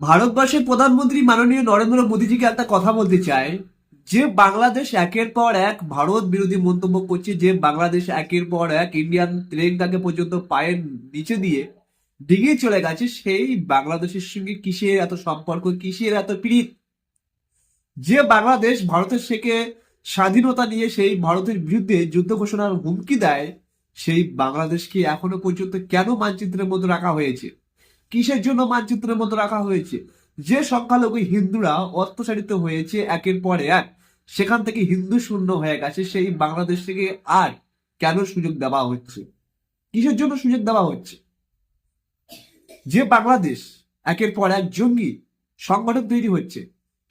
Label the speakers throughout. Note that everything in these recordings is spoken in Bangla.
Speaker 1: ভারতবর্ষের প্রধানমন্ত্রী মাননীয় নরেন্দ্র মোদীজিকে একটা কথা বলতে চায় যে বাংলাদেশ একের পর এক ভারত বিরোধী মন্তব্য করছে, যে বাংলাদেশ একের পর এক ইন্ডিয়ান তিরঙ্গাকে পর্যন্ত পায়ের নিচে দিয়ে ডিঙিয়ে চলে গেছে। সেই বাংলাদেশের সঙ্গে কিসের এত সম্পর্ক, কিসের এত প্রীত? যে বাংলাদেশ ভারতের থেকে স্বাধীনতা নিয়ে সেই ভারতের বিরুদ্ধে যুদ্ধ ঘোষণার হুমকি দেয়, সেই বাংলাদেশকে এখনো পর্যন্ত কেন মানচিত্রের মধ্যে রাখা হয়েছে? কিসের জন্য মানচিত্রের মধ্যে রাখা হয়েছে? যে সংখ্যালঘু হিন্দুরা অত্যাচারিত হয়েছে একের পর এক, সেখান থেকে হিন্দু শূন্য হয়ে গেছে, সেই বাংলাদেশ থেকে আর কেন সুযোগ দেওয়া হচ্ছে? কিসের জন্য সুযোগ দেওয়া হচ্ছে? যে বাংলাদেশ একের পর এক জঙ্গি সংগঠন তৈরি হচ্ছে,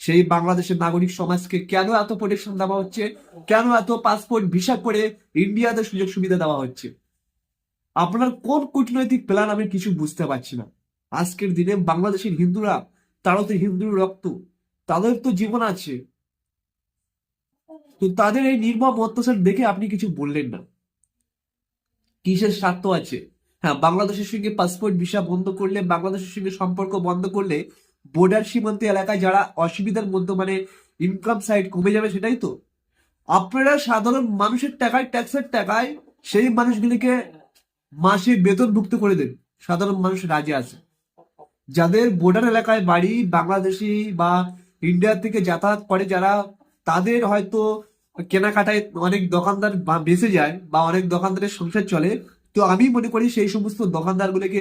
Speaker 1: সেই বাংলাদেশের নাগরিক সমাজকে কেন এত প্রোটেকশন দেওয়া হচ্ছে? কেন এত পাসপোর্ট ভিসা করে ইন্ডিয়াতে সুযোগ সুবিধা দেওয়া হচ্ছে? আপনার কোন কূটনৈতিক প্ল্যান আমি কিছু বুঝতে পারছি না। আজকের দিনে বাংলাদেশের হিন্দুরা, তারাও তো হিন্দুর রক্ত, তাদের তো জীবন আছে, তো তাদের এই নির্মম অত্যাচার দেখে আপনি কিছু বললেন না। কিসের স্বার্থ আছে? হ্যাঁ, বাংলাদেশের সঙ্গে পাসপোর্ট ভিসা বন্ধ করলে, বাংলাদেশের সঙ্গে সম্পর্ক বন্ধ করলে বর্ডার সীমান্ত এলাকায় যারা অসুবিধার মধ্যে, মানে ইনকাম সাইড কমে যাবে, সেটাই তো। আপনারা সাধারণ মানুষের টাকায়, ট্যাক্সের টাকায় সেই মানুষগুলিকে মাসে বেতনভুক্ত করে দেন। সাধারণ মানুষ রাজি আছে। যাদের বর্ডার এলাকায় বাড়ি, বাংলাদেশি বা ইন্ডিয়া থেকে যাতায়াত করে যারা, তাদের হয়তো কেনাকাটায় অনেক দোকানদার বেঁচে যায় বা অনেক দোকানদারের সংসার চলে। তো আমি মনে করি সেই সমস্ত দোকানদারগুলোকে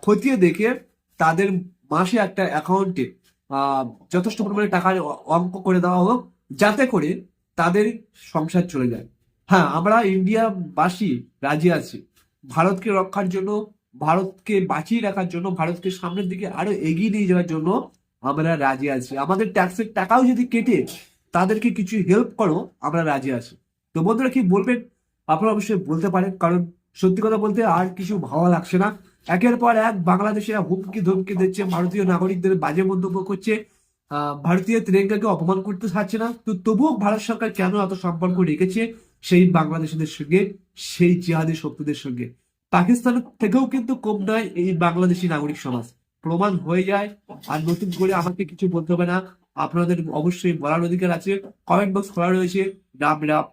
Speaker 1: খতিয়ে দেখে তাদের মাসে একটা অ্যাকাউন্টে যথেষ্ট পরিমাণে টাকার অঙ্ক করে দেওয়া হোক, যাতে করে তাদের সংসার চলে যায়। হ্যাঁ, আমরা ইন্ডিয়াবাসী রাজি আছি ভারতকে রক্ষার জন্য, ভারতকে বাঁচিয়ে রাখার জন্য, ভারতকে সামনের দিকে আরো এগিয়ে নিয়ে যাওয়ার জন্য আমরা রাজি আছি। আমাদের ট্যাক্সের টাকাও যদি কেটে তাদেরকে কিছু হেল্প করো, আমরা রাজি আছি। তো বন্ধুরা, কি বলবেন? আপনারা অবশ্যই বলতে পারেন, কারণ সত্যি কথা বলতে আর কিছু ভালো লাগছে না। একের পর এক বাংলাদেশিরা হুমকি ধমকি দিচ্ছে, ভারতীয় নাগরিকদের বাজে মন্তব্য করছে, ভারতীয় তিরঙ্গাকে অপমান করতে ছাড়ছে না। তো তবুও ভারত সরকার কেন এত সম্পর্ক রেখেছে সেই বাংলাদেশিদের সঙ্গে, সেই জিহাদি শক্তিদের সঙ্গে? পাকিস্তানের থেকেও কিন্তু কম নয় এই বাংলাদেশি নাগরিক সমাজ, প্রমাণ হয়ে যায়। আর নতুন করে আমাকে কিছু বলতে হবে না, আপনাদের অবশ্যই বলার অধিকার আছে। কমেন্ট বক্স খোলা রয়েছে। রাম রাম।